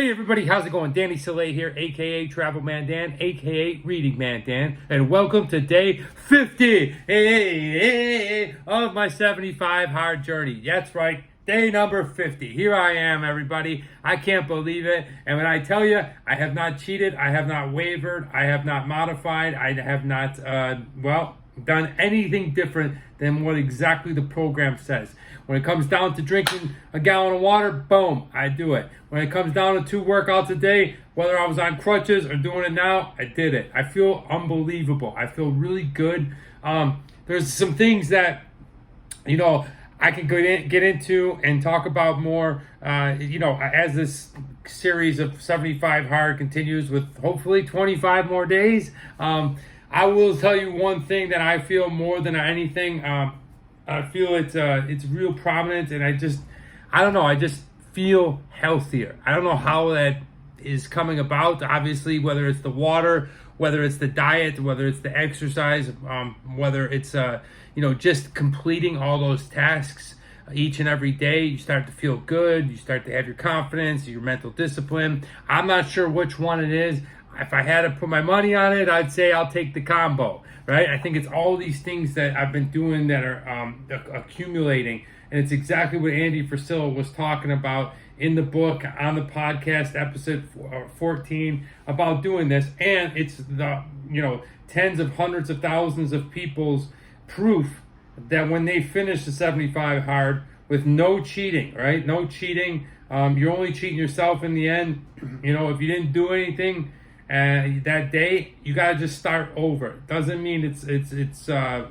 Hey everybody, how's it going? Danny Soleil here, aka Travel Man Dan, aka Reading Man Dan, and welcome to day 50 of my 75 hard journey. That's right, day number 50. Here I am, everybody. I can't believe it. And when I tell you, I have not cheated, I have not wavered, I have not modified, I have not, done anything different than what exactly the program says. When it comes down to drinking a gallon of water, boom, I do it. When it comes down to 2 workouts a day, whether I was on crutches or doing it now, I did it. I feel unbelievable. I feel really good. There's some things that, I can get into and talk about more, as this series of 75 Hard continues with hopefully 25 more days. I will tell you one thing that I feel more than anything. I feel it's real prominent, and I just feel healthier. I don't know how that is coming about. Obviously, whether it's the water, whether it's the diet, whether it's the exercise, whether it's just completing all those tasks each and every day, you start to feel good. You start to have your confidence, your mental discipline. I'm not sure which one it is. If I had to put my money on it, I'd say I'll take the combo, right? I think it's all these things that I've been doing that are accumulating. And it's exactly what Andy Frisella was talking about in the book, on the podcast, episode 14, about doing this. And it's the, tens of hundreds of thousands of people's proof that when they finish the 75 hard with no cheating, right? No cheating. You're only cheating yourself in the end. If you didn't do anything that day, you gotta just start over. It doesn't mean it's in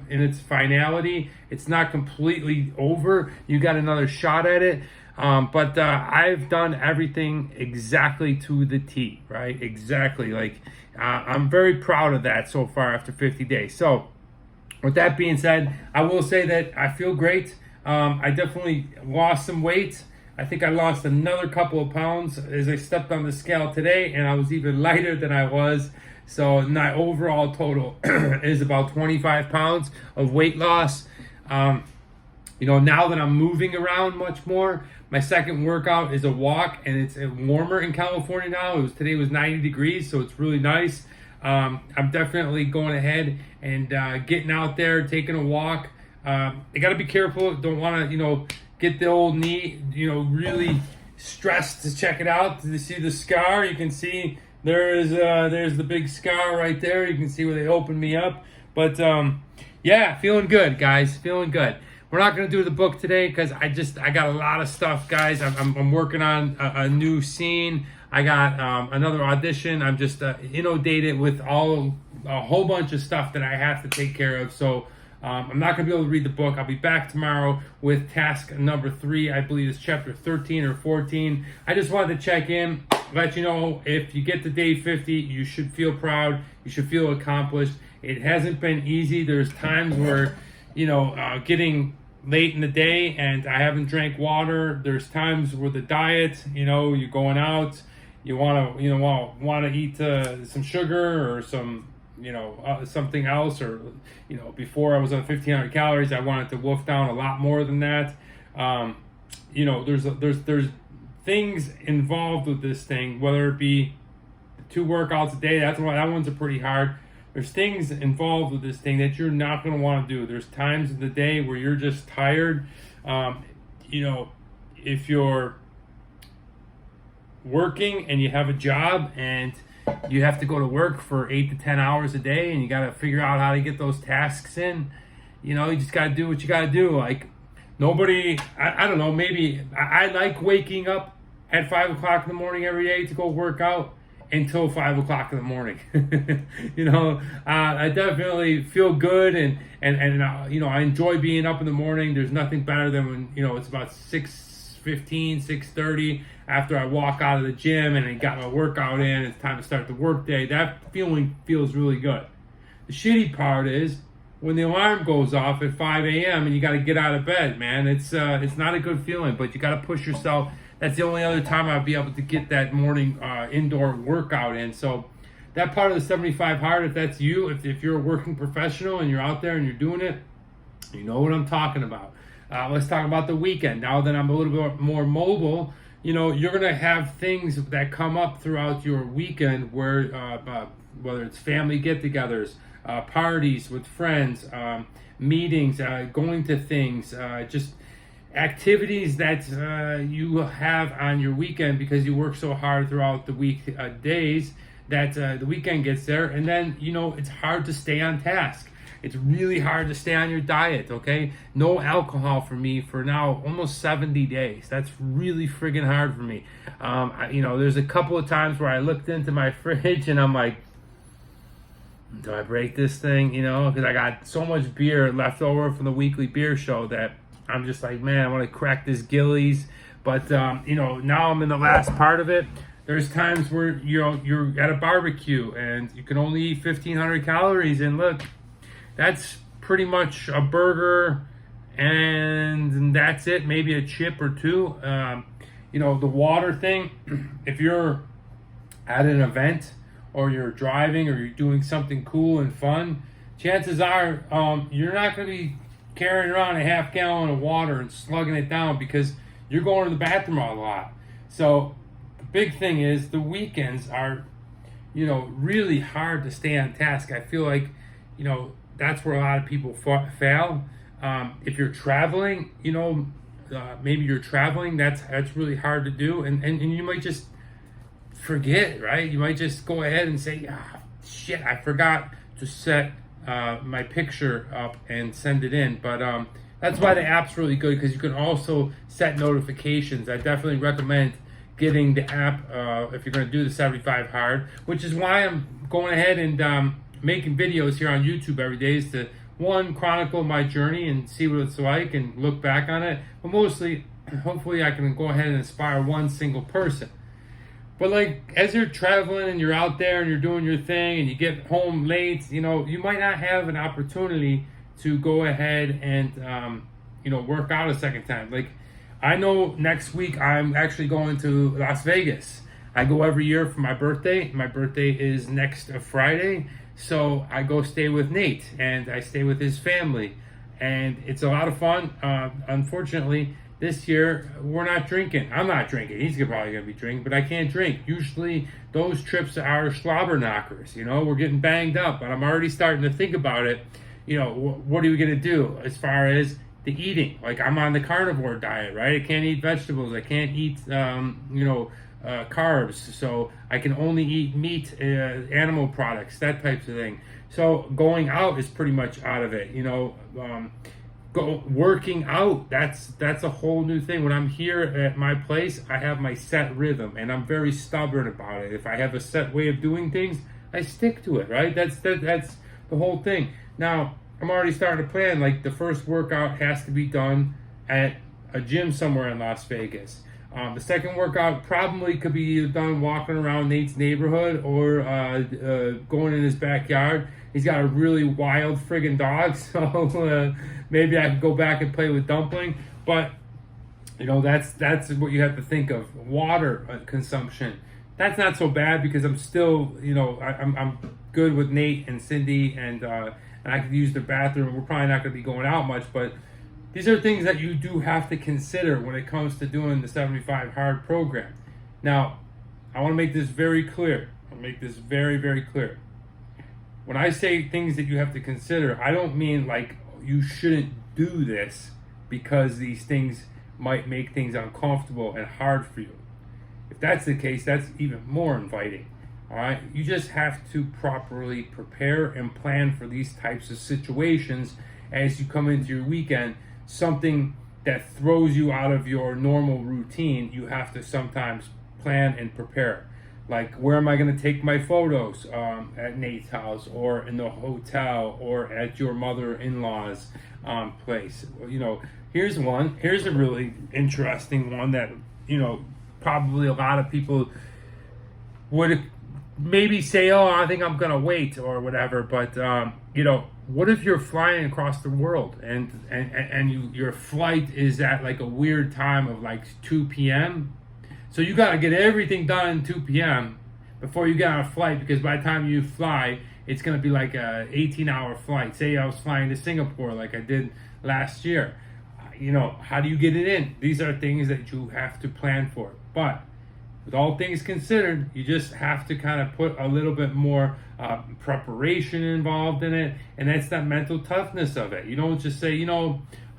its finality. It's not completely over. You got another shot at it. But I've done everything exactly to the T, right? Exactly. I'm very proud of that so far after 50 days. So with that being said, I will say that I feel great. I definitely lost some weight. I think I lost another couple of pounds as I stepped on the scale today, and I was even lighter than I was. So my overall total is about 25 pounds of weight loss. Now that I'm moving around much more, my second workout is a walk, and it's warmer in California now. Today was 90 degrees, so it's really nice. I'm definitely going ahead and getting out there, taking a walk. I got to be careful. Don't want to, get the old knee, really stressed to check it out. To see the scar, you can see there's the big scar right there. You can see where they opened me up. But feeling good, guys. Feeling good. We're not gonna do the book today because I got a lot of stuff, guys. I'm working on a new scene. I got another audition. I'm just inundated with a whole bunch of stuff that I have to take care of. So. I'm not going to be able to read the book. I'll be back tomorrow with task number 3. I believe it's chapter 13 or 14. I just wanted to check in, let you know if you get to day 50, you should feel proud. You should feel accomplished. It hasn't been easy. There's times where, getting late in the day and I haven't drank water. There's times where the diet, you're going out, you want to eat some sugar or some something else, or before I was on 1,500 calories, I wanted to wolf down a lot more than that. There's things involved with this thing, whether it be 2 workouts a day. That one's a pretty hard. There's things involved with this thing that you're not going to want to do. There's times in the day where you're just tired. If you're working and you have a job and you have to go to work for 8 to 10 hours a day, and you got to figure out how to get those tasks in. You just got to do what you got to do. Like nobody, I don't know, maybe I like waking up at 5 o'clock in the morning every day to go work out until 5 o'clock in the morning. I definitely feel good, and I enjoy being up in the morning. There's nothing better than when, it's about 6:15, 6:30 after I walk out of the gym and I got my workout in. It's time to start the work day. That feeling feels really good. The shitty part is when the alarm goes off at 5 a.m. and you got to get out of bed, man. It's not a good feeling, but you got to push yourself. That's the only other time I'll be able to get that morning indoor workout in. So that part of the 75 hard, if that's you, if you're a working professional and you're out there and you're doing it, you know what I'm talking about. Let's talk about the weekend. Now that I'm a little bit more mobile, you're going to have things that come up throughout your weekend where, whether it's family get-togethers, parties with friends, meetings, going to things, just activities that you have on your weekend because you work so hard throughout the week days that the weekend gets there, and then it's hard to stay on task. It's really hard to stay on your diet, okay? No alcohol for me for now almost 70 days. That's really friggin' hard for me. There's a couple of times where I looked into my fridge and I'm like, do I break this thing? Because I got so much beer left over from the weekly beer show that I'm just like, man, I want to crack this Gillies. But, now I'm in the last part of it. There's times where, you're at a barbecue and you can only eat 1,500 calories. And look, that's pretty much a burger and that's it. Maybe a chip or two. The water thing, if you're at an event or you're driving or you're doing something cool and fun, chances are you're not going to be carrying around a half gallon of water and slugging it down because you're going to the bathroom a lot. So the big thing is the weekends are, really hard to stay on task. I feel like, that's where a lot of people fail. If you're traveling, maybe you're traveling, that's really hard to do. And you might just forget, right? You might just go ahead and say, shit, I forgot to set my picture up and send it in. But that's why the app's really good, because you can also set notifications. I definitely recommend getting the app if you're going to do the 75 hard, which is why I'm going ahead and making videos here on YouTube every day, is to, one, chronicle my journey and see what it's like and look back on it. But mostly, hopefully I can go ahead and inspire one single person. But like, as you're traveling and you're out there and you're doing your thing and you get home late, you might not have an opportunity to go ahead and, work out a second time. Like, I know next week I'm actually going to Las Vegas. I go every year for my birthday. My birthday is next Friday. So I go stay with Nate and I stay with his family. And it's a lot of fun. Unfortunately, this year, we're not drinking. I'm not drinking. He's probably going to be drinking, but I can't drink. Usually, those trips are slobber knockers. We're getting banged up, but I'm already starting to think about it. What are we going to do as far as the eating? Like, I'm on the carnivore diet, right? I can't eat vegetables. I can't eat, carbs. So I can only eat meat, animal products, that type of thing. So going out is pretty much out of it. Working out, that's a whole new thing. When I'm here at my place, I have my set rhythm and I'm very stubborn about it. If I have a set way of doing things, I stick to it, right? That's the whole thing. Now, I'm already starting to plan, like, the first workout has to be done at a gym somewhere in Las Vegas. The second workout probably could be either done walking around Nate's neighborhood or going in his backyard. He's got a really wild friggin' dog, so maybe I could go back and play with Dumpling. But that's what you have to think of. Water consumption. That's not so bad because I'm still, I'm good with Nate and Cindy, and I could use the bathroom. We're probably not going to be going out much, but these are things that you do have to consider when it comes to doing the 75 hard program. Now, I want to make this very clear. I'll make this very, very clear. When I say things that you have to consider, I don't mean like you shouldn't do this because these things might make things uncomfortable and hard for you. If that's the case, that's even more inviting. All right, you just have to properly prepare and plan for these types of situations as you come into your weekend. Something that throws you out of your normal routine, you have to sometimes plan and prepare. Like, where am I going to take my photos at Nate's house or in the hotel or at your mother-in-law's place? Here's a really interesting one that, probably a lot of people would maybe say, oh, I think I'm going to wait or whatever. But, what if you're flying across the world and your flight is at like a weird time of like 2 p.m.? So you got to get everything done 2 p.m. before you get on a flight, because by the time you fly, it's going to be like a 18-hour flight. Say I was flying to Singapore like I did last year. how do you get it in? These are things that you have to plan for. But with all things considered, you just have to kind of put a little bit more preparation involved in it, and that's that mental toughness of it. You don't just say,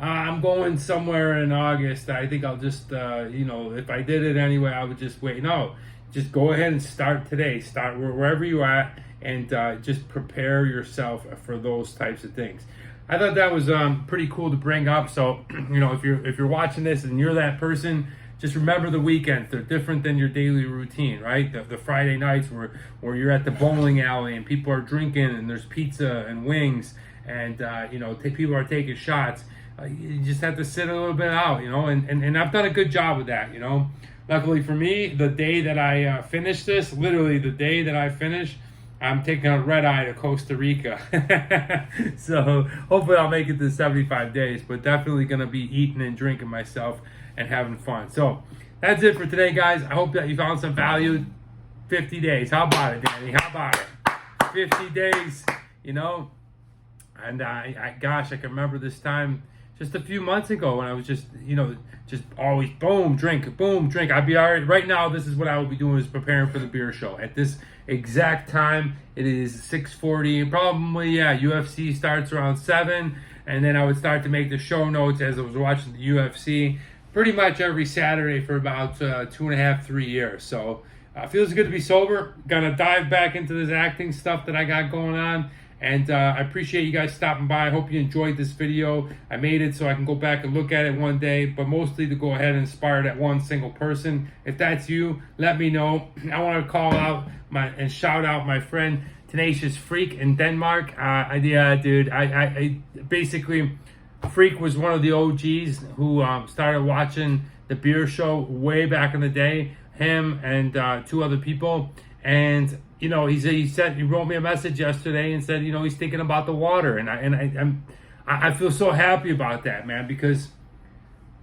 I'm going somewhere in August. I think I'll just, if I did it anyway, I would just wait. No, just go ahead and start today. Start wherever you're at, and just prepare yourself for those types of things. I thought that was pretty cool to bring up. So, if you're watching this and you're that person, just remember the weekends. They're different than your daily routine, right? The Friday nights where you're at the bowling alley and people are drinking and there's pizza and wings and people are taking shots. You just have to sit a little bit out, and I've done a good job with that, Luckily for me, the day that I finish this, literally the day that I finish, I'm taking a red eye to Costa Rica. So hopefully I'll make it to 75 days, but definitely going to be eating and drinking myself and having fun. So that's it for today, guys. I hope that you found some value. 50 days. How about it, Danny? How about it? 50 days, And I can remember this time just a few months ago when I was just always boom, drink. I'd be all right. Right now, this is what I will be doing is preparing for the beer show. At this exact time, it is 6:40. Probably, UFC starts around 7. And then I would start to make the show notes as I was watching the UFC pretty much every Saturday for about 2.5, 3 years. So feels good to be sober. Gonna dive back into this acting stuff that I got going on. And I appreciate you guys stopping by. I hope you enjoyed this video. I made it so I can go back and look at it one day, but mostly to go ahead and inspire that one single person. If that's you, let me know. I want to call out and shout out my friend Tenacious Freak in Denmark. Dude. I basically, Freak was one of the OGs who started watching the beer show way back in the day. Him and 2 other people. And he wrote me a message yesterday and said, he's thinking about the water, and I feel so happy about that, man, because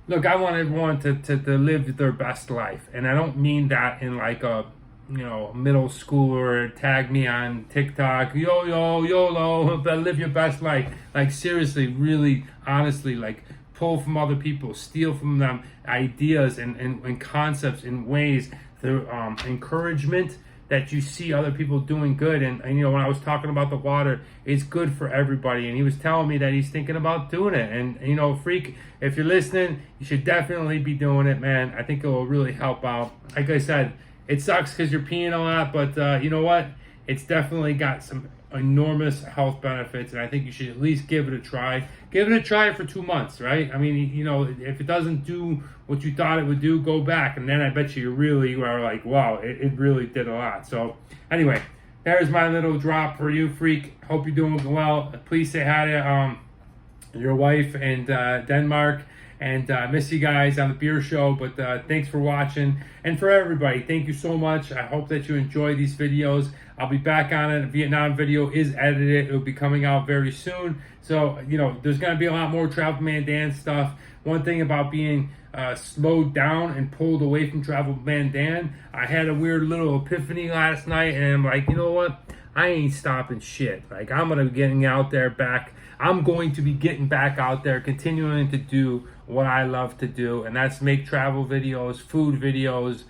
look, I want everyone to live their best life, and I don't mean that in like a middle schooler tag me on TikTok, YOLO, live your best life. Like seriously, really, honestly, like pull from other people, steal from them ideas and concepts and ways through encouragement that you see other people doing good. And when I was talking about the water, it's good for everybody. And he was telling me that he's thinking about doing it. And, Freak, if you're listening, you should definitely be doing it, man. I think it will really help out. Like I said, it sucks because you're peeing a lot, but you know what? It's definitely got some enormous health benefits, and I think you should at least give it a try. Give it a try for 2 months, right? I mean, if it doesn't do what you thought it would do, go back, and then I bet you really are like, wow, it really did a lot. So anyway, there's my little drop for you, Freak. Hope you're doing well. Please say hi to your wife and Denmark. And miss you guys on the beer show, but thanks for watching. And for everybody, thank you so much. I hope that you enjoy these videos. I'll be back on it. The Vietnam video is edited. It'll be coming out very soon. So, there's going to be a lot more Travel Man Dan stuff. One thing about being slowed down and pulled away from Travel Man Dan, I had a weird little epiphany last night, and I'm like, you know what? I ain't stopping shit. Like, I'm going to be getting out there back. I'm going to be getting back out there, continuing to do what I love to do, and that's make travel videos, food videos,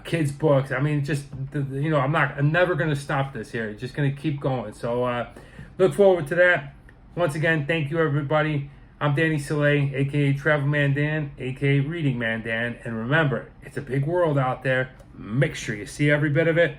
kids books. I mean, just I'm never going to stop this here. It's just going to keep going. So look forward to that. Once again, thank you, everybody. I'm Danny Soleil, aka Travel Man Dan, aka Reading Man Dan, and remember, it's a big world out there. Make sure you see every bit of it.